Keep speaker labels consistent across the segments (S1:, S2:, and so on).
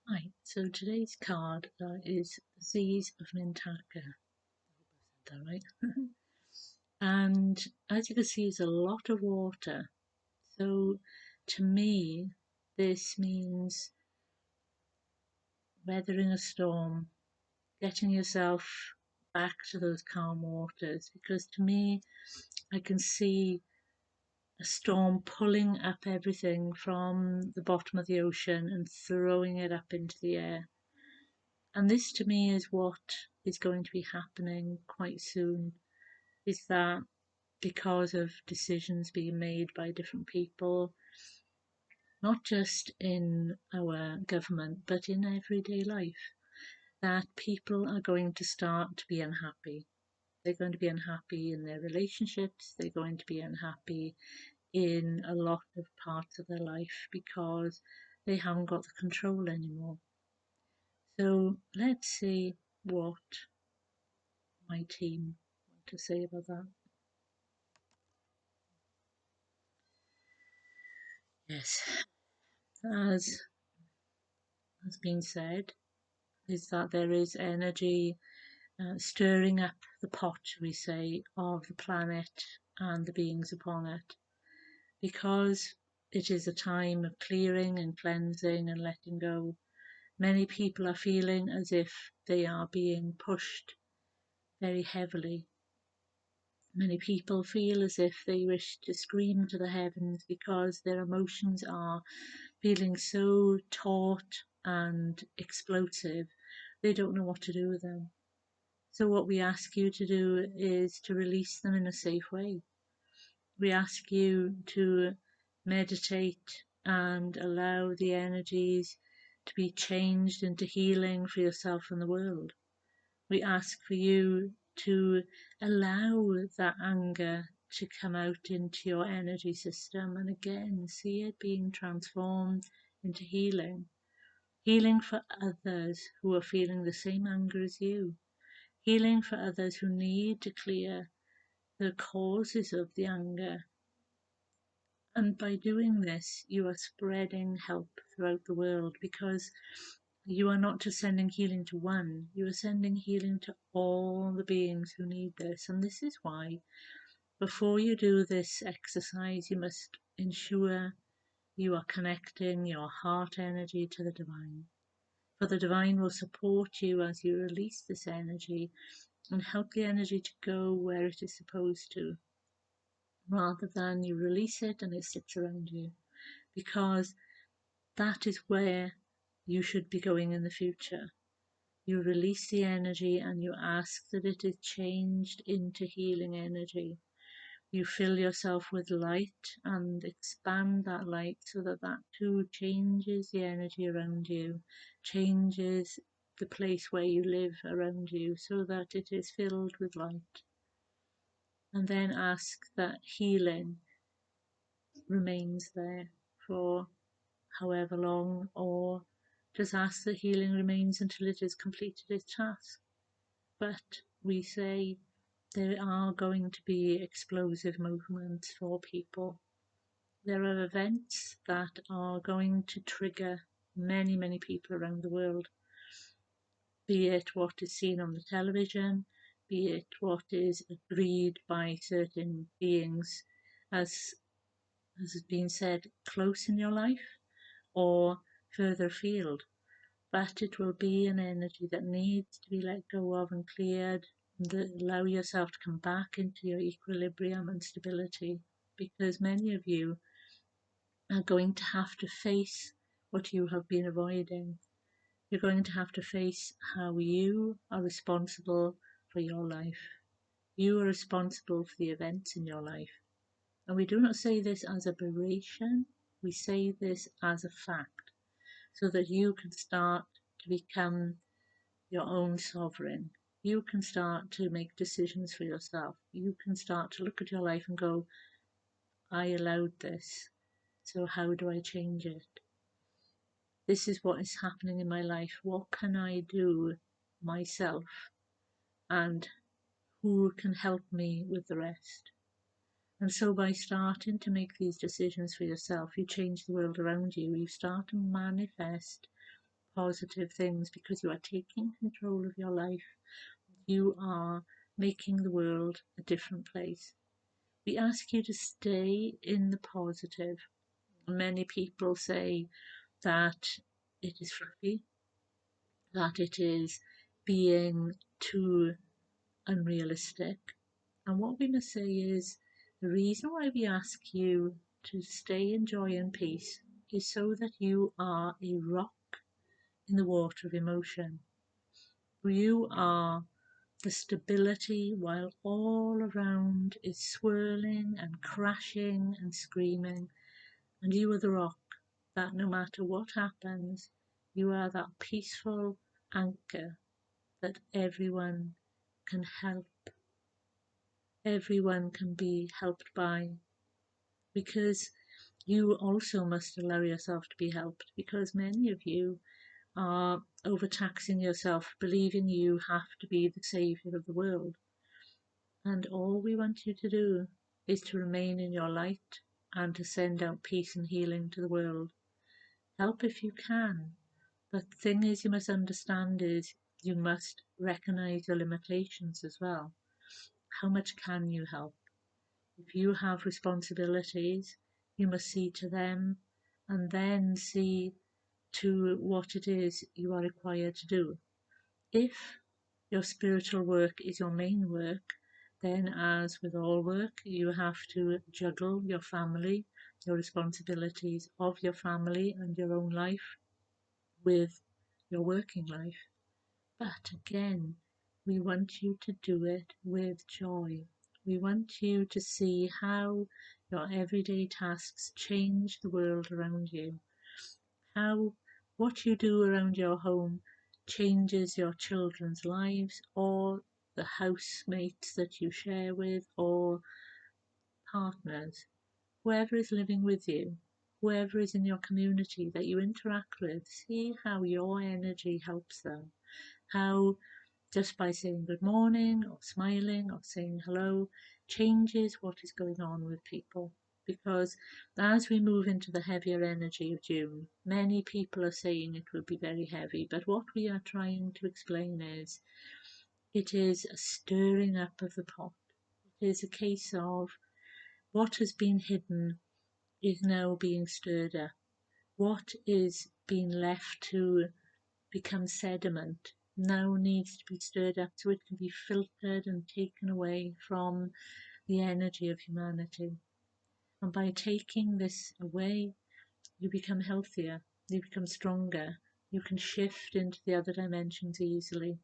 S1: Right, so today's card is the Seas of Mintaka. Is that right? And as you can see, it's a lot of water. So to me, this means weathering a storm, getting yourself back to those calm waters. Because to me, I can see a storm pulling up everything from the bottom of the ocean and throwing it up into the air. And this to me is what is going to be happening quite soon, is that because of decisions being made by different people, not just in our government, but in everyday life, that people are going to start to be unhappy. They're going to be unhappy in their relationships, they're going to be unhappy in a lot of parts of their life because they haven't got the control anymore. So let's see what my team want to say about that. Yes, as has been said, is that there is energy stirring up the pot, we say, of the planet and the beings upon it, because it is a time of clearing and cleansing and letting go. Many people are feeling as if they are being pushed very heavily. Many people feel as if they wish to scream to the heavens because their emotions are feeling so taut and explosive, they don't know what to do with them. So, what we ask you to do is to release them in a safe way. We ask you to meditate and allow the energies to be changed into healing for yourself and the world. We ask for you to allow that anger to come out into your energy system and again see it being transformed into healing. Healing for others who are feeling the same anger as you. Healing for others who need to clear the causes of the anger. And by doing this, you are spreading help throughout the world because you are not just sending healing to one, you are sending healing to all the beings who need this. And this is why, before you do this exercise, you must ensure you are connecting your heart energy to the divine. For the divine will support you as you release this energy and help the energy to go where it is supposed to, rather than you release it and it sits around you. Because that is where you should be going in the future. You release the energy and you ask that it is changed into healing energy. You fill yourself with light and expand that light so that that too changes the energy around you, changes the place where you live around you so that it is filled with light. And then ask that healing remains there for however long, or just ask that healing remains until it has completed its task. But we say there are going to be explosive movements for people. There are events that are going to trigger many, many people around the world, be it what is seen on the television, be it what is agreed by certain beings, as has been said, close in your life or further afield. But it will be an energy that needs to be let go of and cleared, and allow yourself to come back into your equilibrium and stability, because many of you are going to have to face what you have been avoiding. You're going to have to face how you are responsible for your life. You are responsible for the events in your life. And we do not say this as a berration, we say this as a fact, so that you can start to become your own sovereign. You can start to make decisions for yourself. You can start to look at your life and go, I allowed this, so how do I change it? This is what is happening in my life. What can I do myself? And who can help me with the rest? And so by starting to make these decisions for yourself, you change the world around you. You start to manifest positive things because you are taking control of your life. You are making the world a different place. We ask you to stay in the positive. Many people say that it is fluffy, that it is being too unrealistic. And what we must say is the reason why we ask you to stay in joy and peace is so that you are a rock in the water of emotion. You are the stability while all around is swirling and crashing and screaming, and you are the rock that no matter what happens, you are that peaceful anchor that everyone can be helped by, because you also must allow yourself to be helped, because many of you are overtaxing yourself, believing you have to be the saviour of the world. And all we want you to do is to remain in your light and to send out peace and healing to the world. Help if you can. But the thing is, you must understand is you must recognize your limitations as well. How much can you help? If you have responsibilities, you must see to them and then see to what it is you are required to do. If your spiritual work is your main work, then, as with all work, you have to juggle your family, your responsibilities of your family and your own life with your working life. But again, we want you to do it with joy. We want you to see how your everyday tasks change the world around you, how what you do around your home changes your children's lives, or the housemates that you share with, or partners, whoever is living with you, whoever is in your community that you interact with. See how your energy helps them, how just by saying good morning or smiling or saying hello changes what is going on with people. Because as we move into the heavier energy of June, many people are saying it will be very heavy, but what we are trying to explain is it is a stirring up of the pot. It is a case of what has been hidden is now being stirred up. What is being left to become sediment now needs to be stirred up so it can be filtered and taken away from the energy of humanity. And by taking this away, you become healthier, you become stronger, you can shift into the other dimensions easily.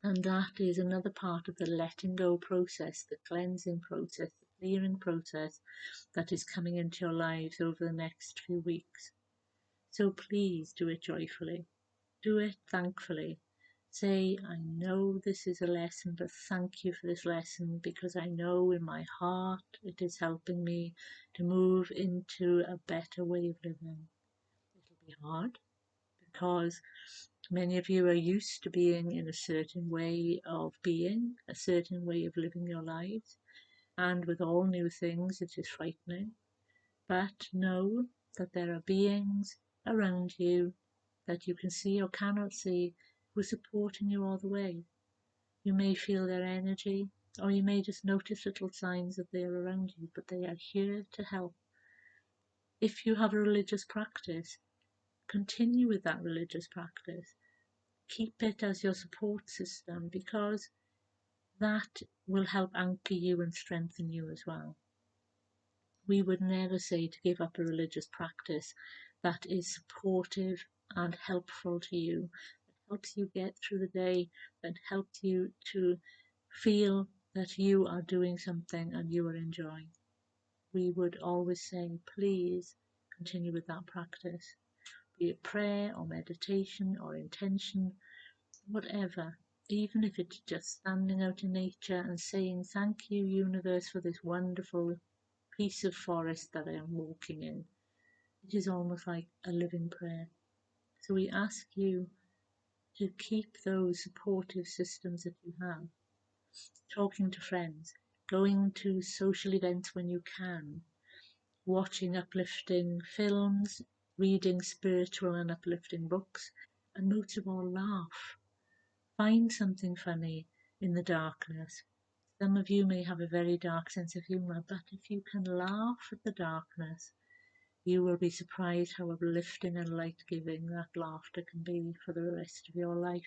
S1: And that is another part of the letting go process, the cleansing process, the clearing process that is coming into your lives over the next few weeks. So please do it joyfully. Do it thankfully. Say, I know this is a lesson, but thank you for this lesson because I know in my heart it is helping me to move into a better way of living. It'll be hard because many of you are used to being in a certain way of being, a certain way of living your lives, and with all new things it is frightening. But know that there are beings around you that you can see or cannot see who are supporting you all the way. You may feel their energy, or you may just notice little signs that they are around you, but they are here to help. If you have a religious practice, continue with that religious practice. Keep it as your support system because that will help anchor you and strengthen you as well. We would never say to give up a religious practice that is supportive and helpful to you, that helps you get through the day, that helps you to feel that you are doing something and you are enjoying. We would always say, please continue with that practice, be it prayer or meditation or intention, whatever. Even if it's just standing out in nature and saying, thank you, universe, for this wonderful piece of forest that I am walking in. It is almost like a living prayer. So we ask you to keep those supportive systems that you have, talking to friends, going to social events when you can, watching uplifting films, reading spiritual and uplifting books, and most of all, laugh. Find something funny in the darkness. Some of you may have a very dark sense of humour, but if you can laugh at the darkness, you will be surprised how uplifting and light-giving that laughter can be for the rest of your life.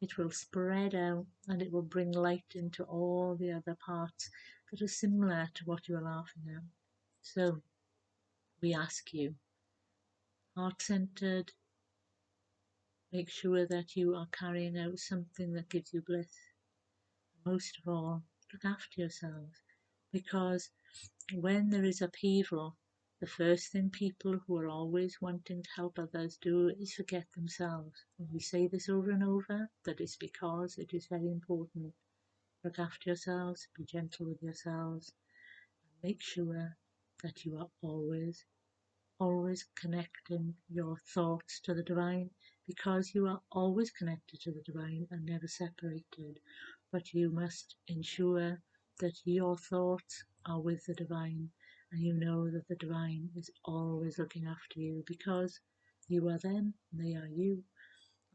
S1: It will spread out and it will bring light into all the other parts that are similar to what you are laughing at. So we ask you, heart-centered, make sure that you are carrying out something that gives you bliss. Most of all, look after yourselves, because when there is upheaval, the first thing people who are always wanting to help others do is forget themselves. And we say this over and over, that is because it is very important. Look after yourselves, be gentle with yourselves, and make sure that you are always connecting your thoughts to the divine, because you are always connected to the divine and never separated. But you must ensure that your thoughts are with the divine, and you know that the divine is always looking after you, because you are them, they are you,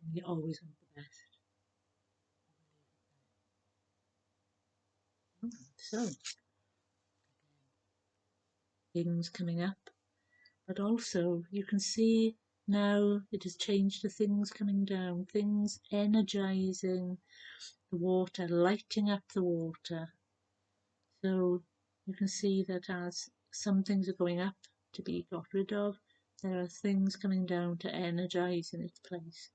S1: and you always want the best. So, things coming up, but also you can see now it has changed to things coming down, things energizing the water, lighting up the water. So you can see that as some things are going up to be got rid of, there are things coming down to energize in its place.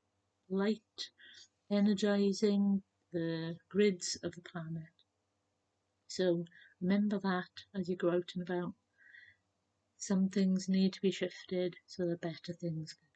S1: Light energizing the grids of the planet. So remember that as you go out and about. Some things need to be shifted so that better things can